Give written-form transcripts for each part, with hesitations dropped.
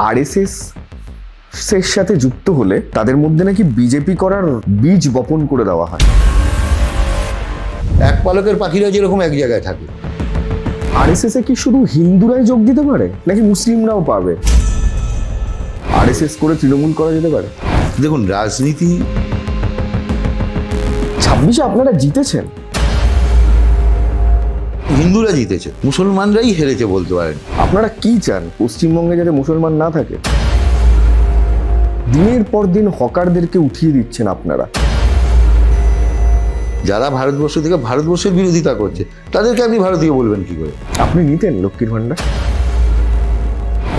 RSS এর সাথে যুক্ত হলে তাদের মধ্যে নাকি বিজেপি করার বীজ বপন করে দেওয়া হয়। এক পালকের পাখিরা যেরকম এক জায়গায় থাকে। আরএসএস এ কি শুধু হিন্দুরাই যোগ দিতে পারে নাকি মুসলিমরাও পাবে? আরএসএস করে তৃণমূল করা যেতে পারে? দেখুন, রাজনীতি 26-এ আপনারা জিতেছেন, হিন্দুরা জিতেছে, মুসলমানরাই হেরেছে বলতে পারেন। আপনারা কি চান পশ্চিমবঙ্গে যাতে মুসলমান না থাকে? দিনের পর দিন হকারদেরকে উঠিয়ে দিচ্ছেন আপনারা। যারা ভারতবর্ষ থেকে ভারতবর্ষের বিরোধিতা করছে তাদেরকে আপনি ভারতীয় বলবেন কি করে? আপনি নিতেন লক্ষ্মীর ভান্ডার?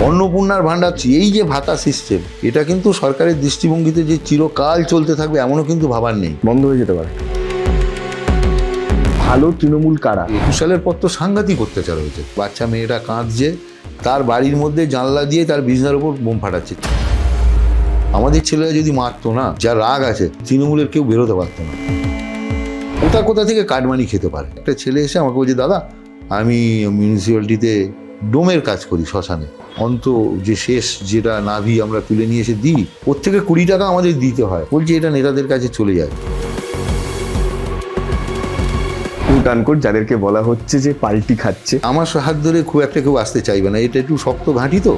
অন্নপূর্ণার ভান্ডার, এই যে ভাতা সিস্টেম, এটা কিন্তু সরকারের দৃষ্টিভঙ্গিতে যে চিরকাল চলতে থাকবে এমনও কিন্তু ভাবার নেই। বন্ধ হয়ে যেতে পারে। ভালো তৃণমূল কারা? 21 সালের পর তো সাংঘাতিক অত্যাচার হয়েছে। বাচ্চা মেয়েটা কাঁদছে, তার বাড়ির মধ্যে জানলা দিয়ে তার বিছনার উপর বোম ফাটাচ্ছে। আমাদের ছেলেরা যদি মারতো না, যা রাগ আছে, তৃণমূলের কেউ বেরোতে পারতো না। কোথা থেকে কাটমানি খেতে পারে। একটা ছেলে এসে আমাকে বলছে, দাদা আমি মিউনিসিপ্যালিটিতে ডোমের কাজ করি, শ্মশানে। যে শেষ যেটা নাভি আমরা তুলে নিয়ে এসে দিই, ওর থেকে 20 টাকা আমাদের দিতে হয়। বলছি এটা নেতাদের কাছে চলে যায়। যাদেরকে বলা হচ্ছে যে পাল্টি খাচ্ছে, আমার হাত ধরে খুব একটা কেউ আসতে চাইবে না, এটা একটু শক্ত ঘাঁটি তো।